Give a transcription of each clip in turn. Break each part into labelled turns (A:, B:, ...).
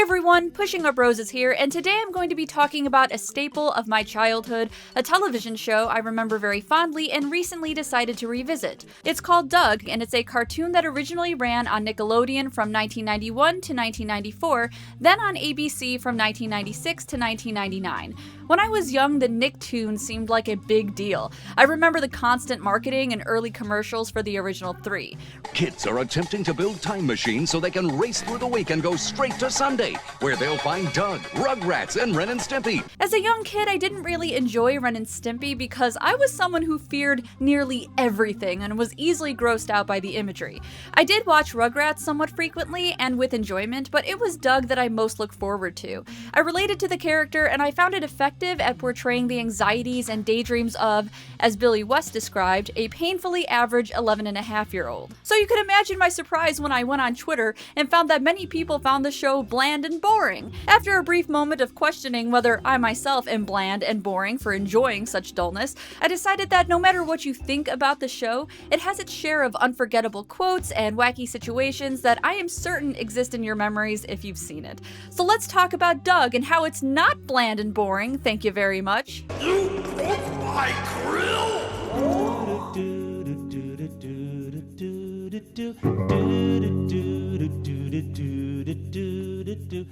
A: everyone, Pushing Up Roses here, and today I'm going to be talking about a staple of my childhood, a television show I remember very fondly and recently decided to revisit. It's called Doug, and it's a cartoon that originally ran on Nickelodeon from 1991 to 1994, then on ABC from 1996 to 1999. When I was young, the Nicktoons seemed like a big deal. I remember the constant marketing and early commercials for the original three.
B: Kids are attempting to build time machines so they can race through the week and go straight to Sunday, where they'll find Doug, Rugrats, and Ren and Stimpy.
A: As a young kid, I didn't really enjoy Ren and Stimpy because I was someone who feared nearly everything and was easily grossed out by the imagery. I did watch Rugrats somewhat frequently and with enjoyment, but it was Doug that I most looked forward to. I related to the character and I found it effective at portraying the anxieties and daydreams of, as Billy West described, a painfully average 11-and-a-half-year-old. So you could imagine my surprise when I went on Twitter and found that many people found the show bland and boring. After a brief moment of questioning whether I myself am bland and boring for enjoying such dullness, I decided that no matter what you think about the show, it has its share of unforgettable quotes and wacky situations that I am certain exist in your memories if you've seen it. So let's talk about Doug and how it's not bland and boring. Thank you very much.
C: You broke my grill!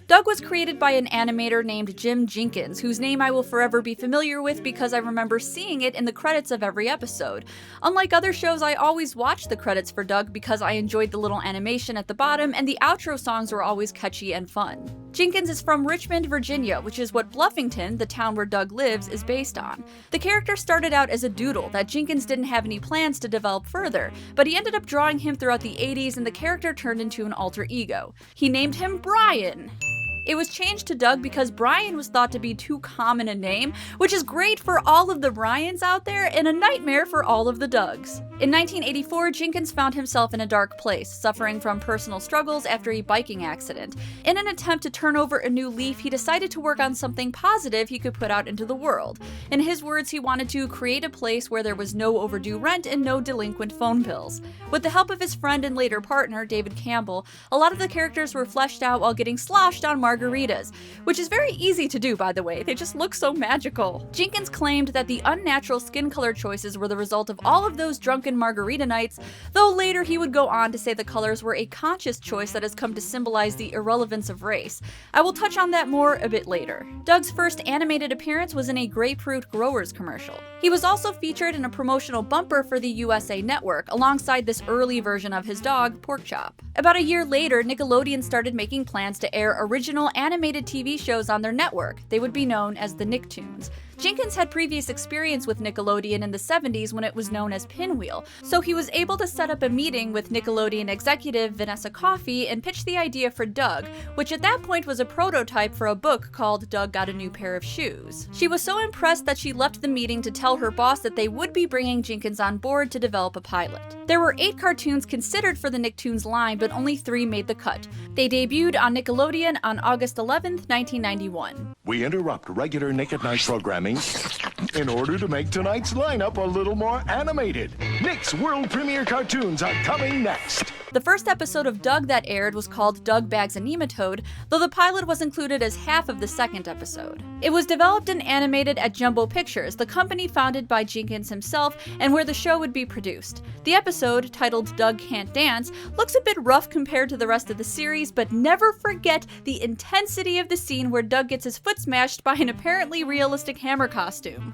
A: Doug was created by an animator named Jim Jenkins, whose name I will forever be familiar with because I remember seeing it in the credits of every episode. Unlike other shows, I always watched the credits for Doug because I enjoyed the little animation at the bottom and the outro songs were always catchy and fun. Jenkins is from Richmond, Virginia, which is what Bluffington, the town where Doug lives, is based on. The character started out as a doodle that Jenkins didn't have any plans to develop further, but he ended up drawing him throughout the 80s and the character turned into an alter ego. He named him Brian. It was changed to Doug because Brian was thought to be too common a name, which is great for all of the Ryans out there and a nightmare for all of the Dougs. In 1984, Jenkins found himself in a dark place, suffering from personal struggles after a biking accident. In an attempt to turn over a new leaf, he decided to work on something positive he could put out into the world. In his words, he wanted to create a place where there was no overdue rent and no delinquent phone bills. With the help of his friend and later partner, David Campbell, a lot of the characters were fleshed out while getting sloshed on margaritas, which is very easy to do, by the way. They just look so magical. Jenkins claimed that the unnatural skin color choices were the result of all of those drunken margarita nights, though later he would go on to say the colors were a conscious choice that has come to symbolize the irrelevance of race. I will touch on that more a bit later. Doug's first animated appearance was in a grapefruit growers commercial. He was also featured in a promotional bumper for the USA Network, alongside this early version of his dog, Porkchop. About a year later, Nickelodeon started making plans to air original animated TV shows on their network. They would be known as the Nicktoons. Jenkins had previous experience with Nickelodeon in the 70s when it was known as Pinwheel, so he was able to set up a meeting with Nickelodeon executive Vanessa Coffey and pitch the idea for Doug, which at that point was a prototype for a book called Doug Got a New Pair of Shoes. She was so impressed that she left the meeting to tell her boss that they would be bringing Jenkins on board to develop a pilot. There were 8 cartoons considered for the Nicktoons line, but only 3 made the cut. They debuted on Nickelodeon on August 11th, 1991.
C: We interrupt regular Nick at Night programming in order to make tonight's lineup a little more animated. Nick's world premiere cartoons are coming next.
A: The first episode of Doug that aired was called Doug Bags a Nematode, though the pilot was included as half of the second episode. It was developed and animated at Jumbo Pictures, the company founded by Jenkins himself and where the show would be produced. The episode, titled Doug Can't Dance, looks a bit rough compared to the rest of the series, but never forget the intensity of the scene where Doug gets his foot smashed by an apparently realistic hammer costume.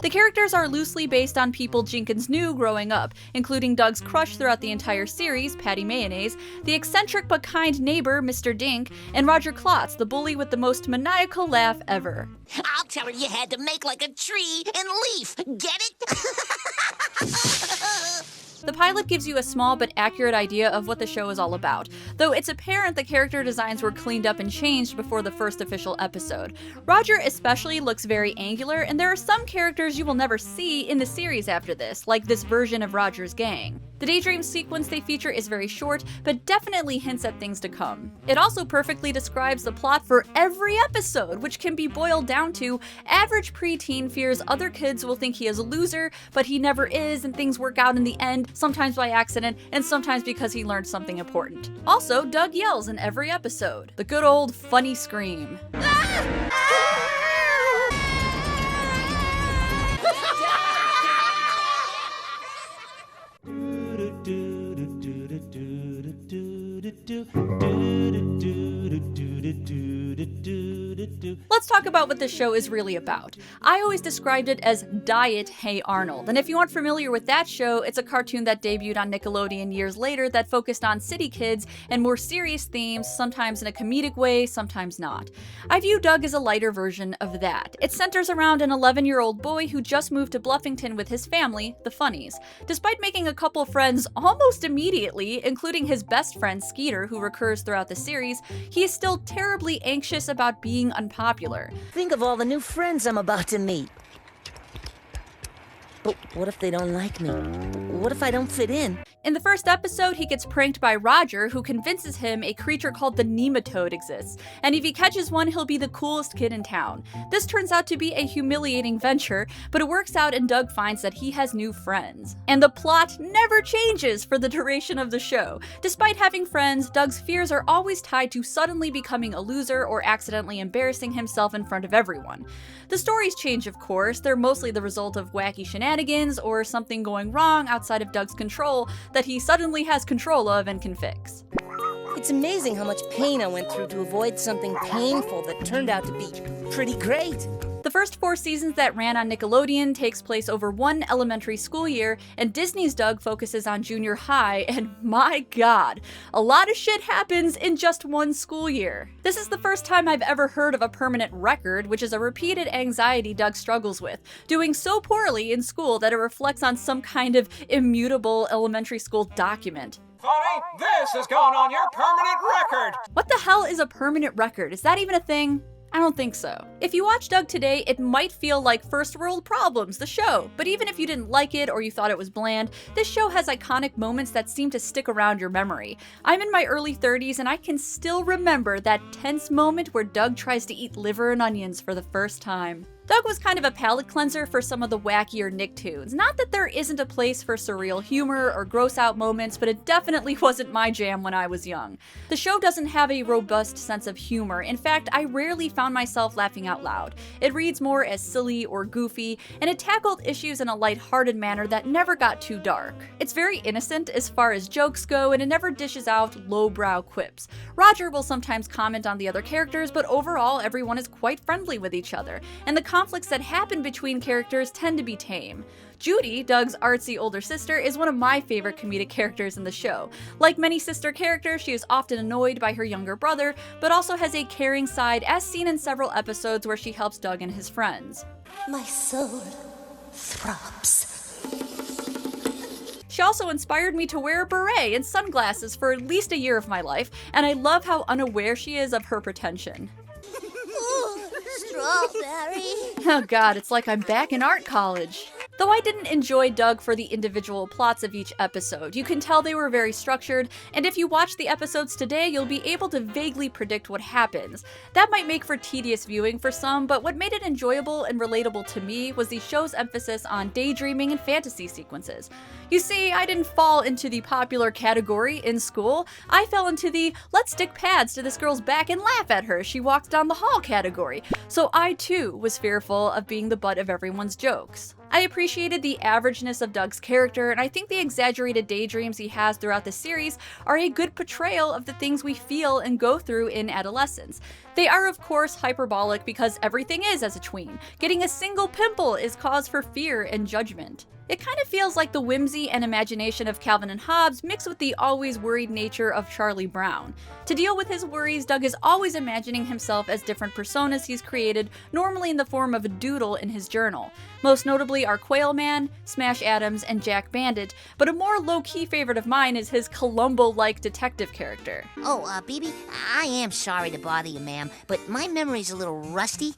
A: The characters are loosely based on people Jenkins knew growing up, including Doug's crush throughout the entire series, Patti Mayonnaise, the eccentric but kind neighbor, Mr. Dink, and Roger Klotz, the bully with the most maniacal laugh ever.
D: I'll tell her you had to make like a tree and leaf. Get it?
A: The pilot gives you a small but accurate idea of what the show is all about, though it's apparent the character designs were cleaned up and changed before the first official episode. Roger especially looks very angular, and there are some characters you will never see in the series after this, like this version of Roger's gang. The daydream sequence they feature is very short, but definitely hints at things to come. It also perfectly describes the plot for every episode, which can be boiled down to average preteen fears other kids will think he is a loser, but he never is, and things work out in the end, sometimes by accident, and sometimes because he learned something important. Also, Doug yells in every episode. The good old funny scream. Let's talk about what this show is really about. I always described it as Diet Hey Arnold, and if you aren't familiar with that show, it's a cartoon that debuted on Nickelodeon years later that focused on city kids and more serious themes, sometimes in a comedic way, sometimes not. I view Doug as a lighter version of that. It centers around an 11-year-old boy who just moved to Bluffington with his family, the Funnies. Despite making a couple friends almost immediately, including his best friend Skeeter, who recurs throughout the series, he is still terribly anxious about being unpopular.
E: Think of all the new friends I'm about to meet. But what if they don't like me? What if I don't fit in?
A: In the first episode, he gets pranked by Roger, who convinces him a creature called the nematode exists, and if he catches one, he'll be the coolest kid in town. This turns out to be a humiliating venture, but it works out and Doug finds that he has new friends. And the plot never changes for the duration of the show. Despite having friends, Doug's fears are always tied to suddenly becoming a loser or accidentally embarrassing himself in front of everyone. The stories change, of course. They're mostly the result of wacky shenanigans or something going wrong outside of Doug's control that he suddenly has control of and can fix.
E: It's amazing how much pain I went through to avoid something painful that turned out to be pretty great.
A: The first 4 seasons that ran on Nickelodeon takes place over one elementary school year, and Disney's Doug focuses on junior high, and my god, a lot of shit happens in just one school year. This is the first time I've ever heard of a permanent record, which is a repeated anxiety Doug struggles with, doing so poorly in school that it reflects on some kind of immutable elementary school document.
F: Funny, this has gone on your permanent record!
A: What the hell is a permanent record? Is that even a thing? I don't think so. If you watch Doug today, it might feel like First World Problems, the show, but even if you didn't like it or you thought it was bland, this show has iconic moments that seem to stick around your memory. I'm in my early 30s and I can still remember that tense moment where Doug tries to eat liver and onions for the first time. Doug was kind of a palate cleanser for some of the wackier Nicktoons. Not that there isn't a place for surreal humor or gross out moments, but it definitely wasn't my jam when I was young. The show doesn't have a robust sense of humor. In fact, I rarely found myself laughing out loud. It reads more as silly or goofy, and it tackled issues in a lighthearted manner that never got too dark. It's very innocent as far as jokes go, and it never dishes out lowbrow quips. Roger will sometimes comment on the other characters, but overall everyone is quite friendly with each other, and the conflicts that happen between characters tend to be tame. Judy, Doug's artsy older sister, is one of my favorite comedic characters in the show. Like many sister characters, she is often annoyed by her younger brother, but also has a caring side as seen in several episodes where she helps Doug and his friends.
D: My soul throbs.
A: She also inspired me to wear a beret and sunglasses for at least a year of my life, and I love how unaware she is of her pretension.
D: Strawberry.
A: Oh god, it's like I'm back in art college. Though I didn't enjoy Doug for the individual plots of each episode, you can tell they were very structured, and if you watch the episodes today, you'll be able to vaguely predict what happens. That might make for tedious viewing for some, but what made it enjoyable and relatable to me was the show's emphasis on daydreaming and fantasy sequences. You see, I didn't fall into the popular category in school. I fell into the let's stick pads to this girl's back and laugh at her as she walks down the hall category, so I too was fearful of being the butt of everyone's jokes. I appreciated the averageness of Doug's character, and I think the exaggerated daydreams he has throughout the series are a good portrayal of the things we feel and go through in adolescence. They are, of course, hyperbolic because everything is as a tween. Getting a single pimple is cause for fear and judgment. It kind of feels like the whimsy and imagination of Calvin and Hobbes mixed with the always worried nature of Charlie Brown. To deal with his worries, Doug is always imagining himself as different personas he's created, normally in the form of a doodle in his journal. Most notably are Quail Man, Smash Adams, and Jack Bandit, but a more low-key favorite of mine is his Columbo-like detective character.
D: Oh, BB, I am sorry to bother you, ma'am, but my memory's a little rusty.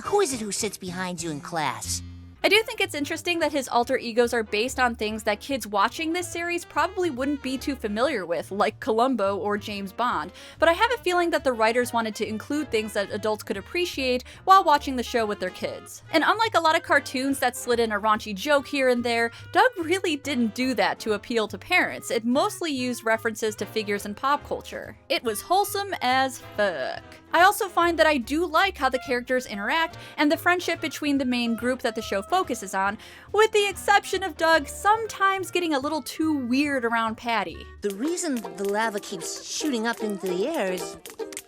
D: Who is it who sits behind you in class?
A: I do think it's interesting that his alter egos are based on things that kids watching this series probably wouldn't be too familiar with, like Columbo or James Bond, but I have a feeling that the writers wanted to include things that adults could appreciate while watching the show with their kids. And unlike a lot of cartoons that slid in a raunchy joke here and there, Doug really didn't do that to appeal to parents. It mostly used references to figures in pop culture. It was wholesome as fuck. I also find that I do like how the characters interact and the friendship between the main group that the show focuses on, with the exception of Doug sometimes getting a little too weird around Patti.
E: The reason the lava keeps shooting up into the air is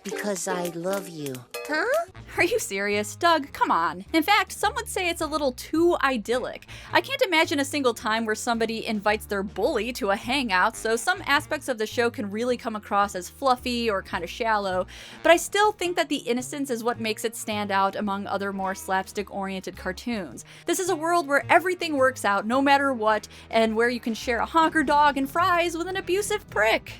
E: because I love you. Huh?
A: Are you serious? Doug, come on. In fact, some would say it's a little too idyllic. I can't imagine a single time where somebody invites their bully to a hangout, so some aspects of the show can really come across as fluffy or kind of shallow, but I still think that the innocence is what makes it stand out among other more slapstick-oriented cartoons. This is a world where everything works out no matter what, and where you can share a honker dog and fries with an abusive prick.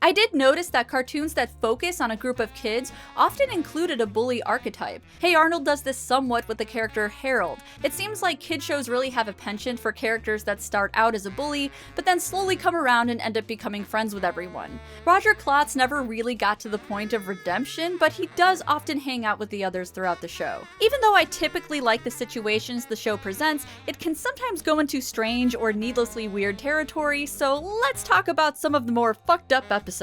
A: I did notice that cartoons that focus on a group of kids often included a bully archetype. Hey Arnold does this somewhat with the character Harold. It seems like kid shows really have a penchant for characters that start out as a bully, but then slowly come around and end up becoming friends with everyone. Roger Klotz never really got to the point of redemption, but he does often hang out with the others throughout the show. Even though I typically like the situations the show presents, it can sometimes go into strange or needlessly weird territory, so let's talk about some of the more fucked up episodes.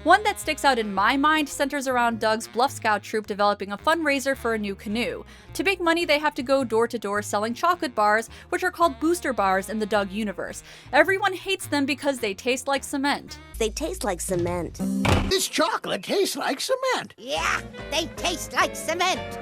A: One that sticks out in my mind centers around Doug's Bluff Scout troop developing a fundraiser for a new canoe. To make money, they have to go door to door selling chocolate bars, which are called booster bars in the Doug universe. Everyone hates them because they taste like cement.
E: They taste like cement.
G: This chocolate tastes like cement.
D: Yeah, they taste like cement.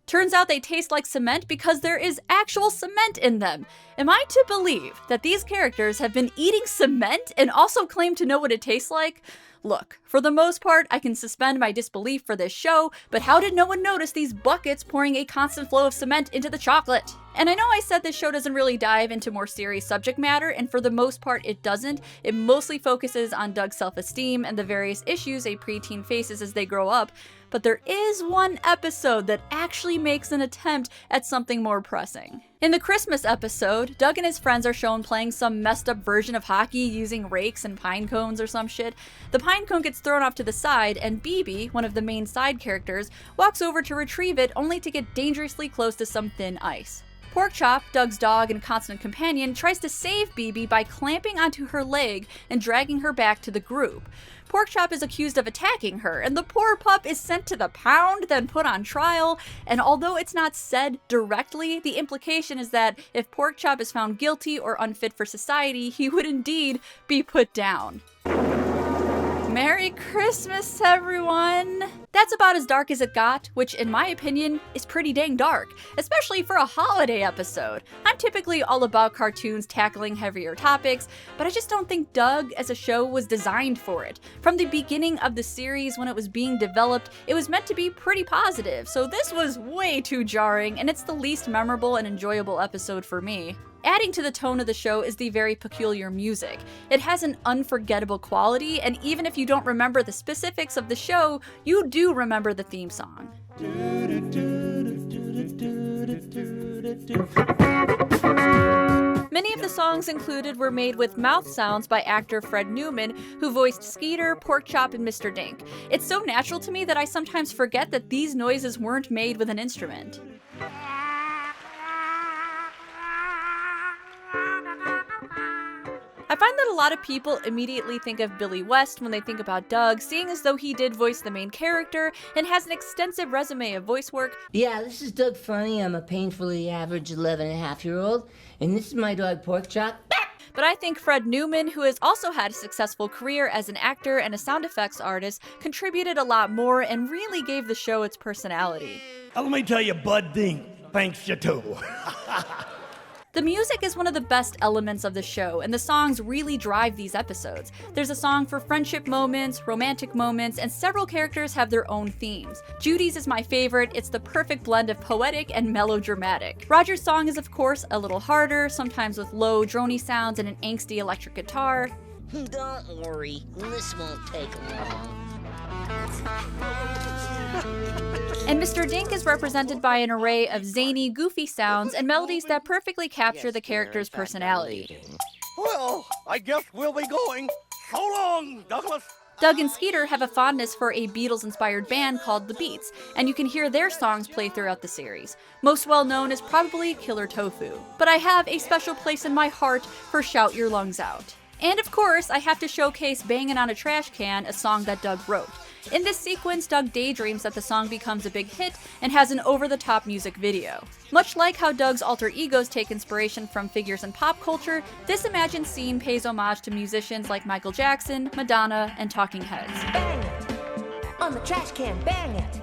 A: Turns out they taste like cement because there is actual cement in them. Am I to believe that these characters have been eating cement and also claim to know what it tastes like? Look, for the most part, I can suspend my disbelief for this show, but how did no one notice these buckets pouring a constant flow of cement into the chocolate? And I know I said this show doesn't really dive into more serious subject matter, and for the most part it doesn't. It mostly focuses on Doug's self-esteem and the various issues a preteen faces as they grow up, but there is one episode that actually makes an attempt at something more pressing. In the Christmas episode, Doug and his friends are shown playing some messed up version of hockey using rakes and pine cones or some shit. The pine cone gets thrown off to the side, and BB, one of the main side characters, walks over to retrieve it only to get dangerously close to some thin ice. Porkchop, Doug's dog and constant companion, tries to save BB by clamping onto her leg and dragging her back to the group. Porkchop is accused of attacking her, and the poor pup is sent to the pound, then put on trial, and although it's not said directly, the implication is that if Porkchop is found guilty or unfit for society, he would indeed be put down. Merry Christmas, everyone! That's about as dark as it got, which in my opinion is pretty dang dark, especially for a holiday episode. I'm typically all about cartoons tackling heavier topics, but I just don't think Doug as a show was designed for it. From the beginning of the series when it was being developed, it was meant to be pretty positive, so this was way too jarring, and it's the least memorable and enjoyable episode for me. Adding to the tone of the show is the very peculiar music. It has an unforgettable quality, and even if you don't remember the specifics of the show, you do remember the theme song. Many of the songs included were made with mouth sounds by actor Fred Newman, who voiced Skeeter, Porkchop, and Mr. Dink. It's so natural to me that I sometimes forget that these noises weren't made with an instrument. I find that a lot of people immediately think of Billy West when they think about Doug, seeing as though he did voice the main character and has an extensive resume of voice work.
H: Yeah, this is Doug Funny. I'm a painfully average 11-and-a-half-year-old, and this is my dog Porkchop.
A: But I think Fred Newman, who has also had a successful career as an actor and a sound effects artist, contributed a lot more and really gave the show its personality.
G: Let me tell you, Bud Dink thanks you too.
A: The music is one of the best elements of the show, and the songs really drive these episodes. There's a song for friendship moments, romantic moments, and several characters have their own themes. Judy's is my favorite. It's the perfect blend of poetic and melodramatic. Roger's song is, of course, a little harder, sometimes with low, drony sounds and an angsty electric guitar.
E: Don't worry, this won't take long.
A: And Mr. Dink is represented by an array of zany, goofy sounds and melodies that perfectly capture the character's personality.
G: Well, I guess we'll be going. So long, Douglas.
A: Doug and Skeeter have a fondness for a Beatles-inspired band called The Beats, and you can hear their songs play throughout the series. Most well known is probably Killer Tofu. But I have a special place in my heart for Shout Your Lungs Out. And of course, I have to showcase Bangin' on a Trash Can, a song that Doug wrote. In this sequence, Doug daydreams that the song becomes a big hit and has an over-the-top music video. Much like how Doug's alter egos take inspiration from figures in pop culture, this imagined scene pays homage to musicians like Michael Jackson, Madonna, and Talking Heads.
E: Bang it! On the trash can, bang it!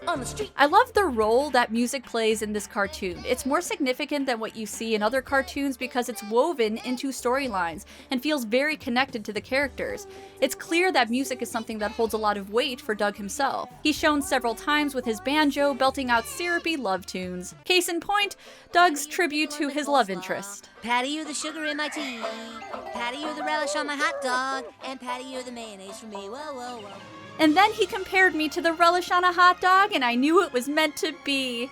E: On the street.
A: I love the role that music plays in this cartoon. It's more significant than what you see in other cartoons because it's woven into storylines and feels very connected to the characters. It's clear that music is something that holds a lot of weight for Doug himself. He's shown several times with his banjo belting out syrupy love tunes. Case in point, Doug's tribute to his love interest.
D: Patti, you're the sugar in my tea. Patti, you're the relish on my hot dog. And Patti, you're the mayonnaise for me. Whoa, whoa, whoa.
A: And then he compared me to the relish on a hot dog, and I knew it was meant to be.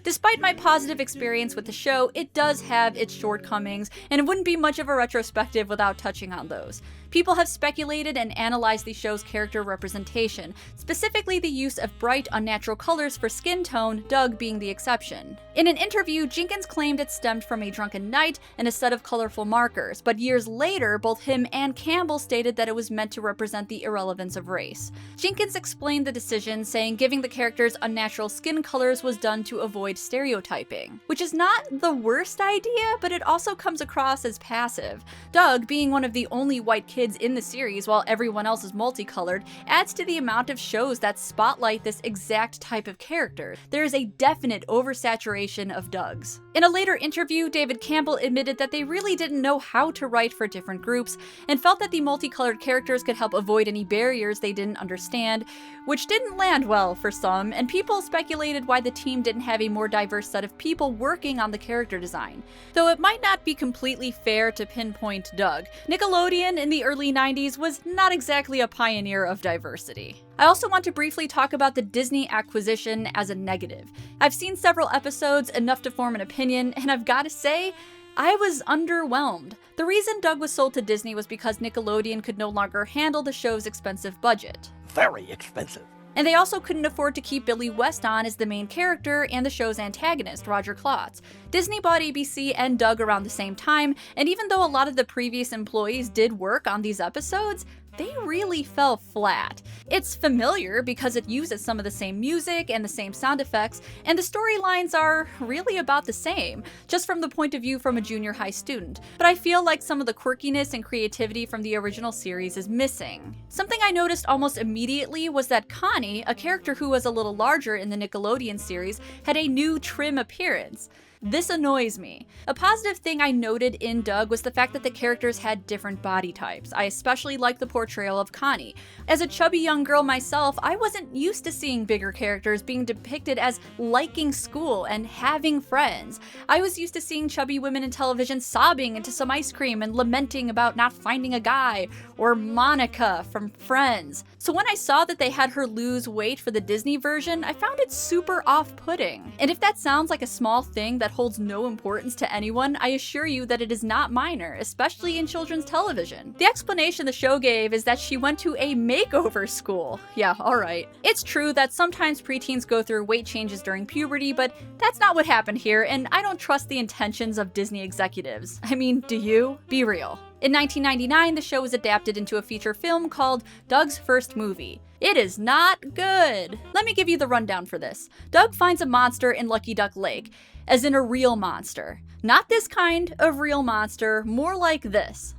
A: Despite my positive experience with the show, it does have its shortcomings, and it wouldn't be much of a retrospective without touching on those. People have speculated and analyzed the show's character representation, specifically the use of bright, unnatural colors for skin tone, Doug being the exception. In an interview, Jenkins claimed it stemmed from a drunken night and a set of colorful markers, but years later, both him and Campbell stated that it was meant to represent the irrelevance of race. Jenkins explained the decision, saying giving the characters unnatural skin colors was done to avoid stereotyping, which is not the worst idea, but it also comes across as passive. Doug, being one of the only white kids in the series while everyone else is multicolored, adds to the amount of shows that spotlight this exact type of character. There is a definite oversaturation of Dougs. In a later interview, David Campbell admitted that they really didn't know how to write for different groups and felt that the multicolored characters could help avoid any barriers they didn't understand, which didn't land well for some, and people speculated why the team didn't have a more diverse set of people working on the character design. Though it might not be completely fair to pinpoint Doug, Nickelodeon in the early 90s was not exactly a pioneer of diversity. I also want to briefly talk about the Disney acquisition as a negative. I've seen several episodes, enough to form an opinion, and I've gotta say, I was underwhelmed. The reason Doug was sold to Disney was because Nickelodeon could no longer handle the show's expensive budget.
G: Very expensive.
A: And they also couldn't afford to keep Billy West on as the main character and the show's antagonist, Roger Klotz. Disney bought ABC and Doug around the same time, and even though a lot of the previous employees did work on these episodes, they really fell flat. It's familiar because it uses some of the same music and the same sound effects, and the storylines are really about the same, just from the point of view from a junior high student. But I feel like some of the quirkiness and creativity from the original series is missing. Something I noticed almost immediately was that Connie, a character who was a little larger in the Nickelodeon series, had a new trim appearance. This annoys me. A positive thing I noted in Doug was the fact that the characters had different body types. I especially liked the portrayal of Connie. As a chubby young girl myself, I wasn't used to seeing bigger characters being depicted as liking school and having friends. I was used to seeing chubby women in television sobbing into some ice cream and lamenting about not finding a guy, or Monica from Friends. So when I saw that they had her lose weight for the Disney version, I found it super off-putting. And if that sounds like a small thing that holds no importance to anyone, I assure you that it is not minor, especially in children's television. The explanation the show gave is that she went to a makeover school. Yeah, alright. It's true that sometimes preteens go through weight changes during puberty, but that's not what happened here, and I don't trust the intentions of Disney executives. I mean, do you? Be real. In 1999, the show was adapted into a feature film called Doug's First Movie. It is not good. Let me give you the rundown for this. Doug finds a monster in Lucky Duck Lake, as in a real monster. Not this kind of real monster, more like this.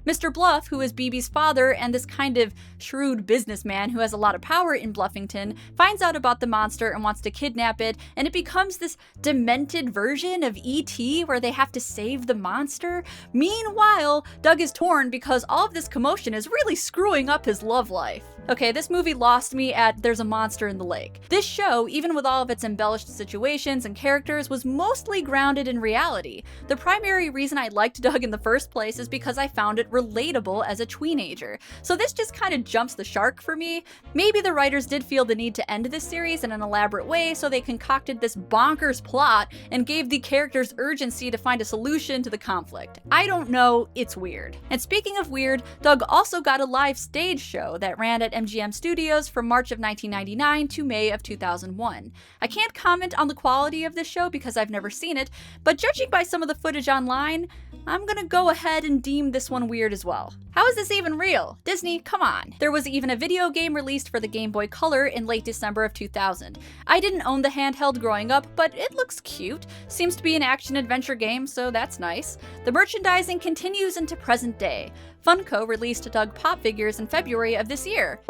A: Mr. Bluff, who is BB's father and this kind of shrewd businessman who has a lot of power in Bluffington, finds out about the monster and wants to kidnap it, and it becomes this demented version of E.T. where they have to save the monster. Meanwhile, Doug is torn because all of this commotion is really screwing up his love life. Okay, this movie lost me at "There's a monster in the lake." This show, even with all of its embellished situations and characters, was mostly grounded in reality. The primary reason I liked Doug in the first place is because I found it relatable as a tweenager. So this just kind of jumps the shark for me. Maybe the writers did feel the need to end this series in an elaborate way, so they concocted this bonkers plot and gave the characters urgency to find a solution to the conflict. I don't know, it's weird. And speaking of weird, Doug also got a live stage show that ran at MGM Studios from March of 1999 to May of 2001. I can't comment on the quality of this show because I've never seen it, but judging by some of the footage online, I'm gonna go ahead and deem this one weird as well. How is this even real? Disney, come on. There was even a video game released for the Game Boy Color in late December of 2000. I didn't own the handheld growing up, but it looks cute. Seems to be an action-adventure game, so that's nice. The merchandising continues into present day. Funko released Doug pop figures in February of this year.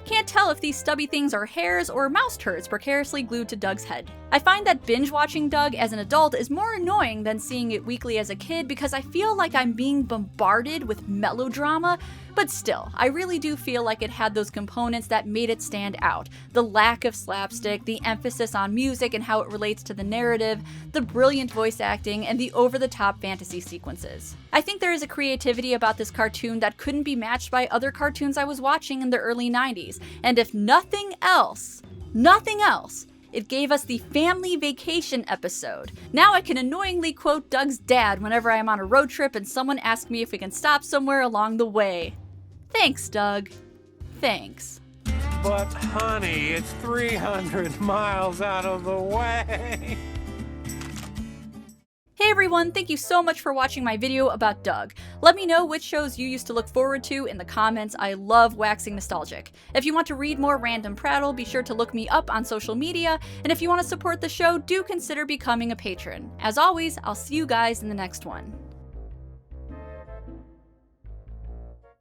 A: Can't tell if these stubby things are hairs or mouse turds precariously glued to Doug's head. I find that binge-watching Doug as an adult is more annoying than seeing it weekly as a kid because I feel like I'm being bombarded with melodrama, but still, I really do feel like it had those components that made it stand out. The lack of slapstick, the emphasis on music and how it relates to the narrative, the brilliant voice acting, and the over-the-top fantasy sequences. I think there is a creativity about this cartoon that couldn't be matched by other cartoons I was watching in the early 90s, and if nothing else, it gave us the family vacation episode. Now I can annoyingly quote Doug's dad whenever I am on a road trip and someone asks me if we can stop somewhere along the way. Thanks, Doug. Thanks.
F: But honey, it's 300 miles out of the way.
A: Hey everyone, thank you so much for watching my video about Doug. Let me know which shows you used to look forward to in the comments. I love waxing nostalgic. If you want to read more random prattle, be sure to look me up on social media, and if you want to support the show, do consider becoming a patron. As always, I'll see you guys in the next one.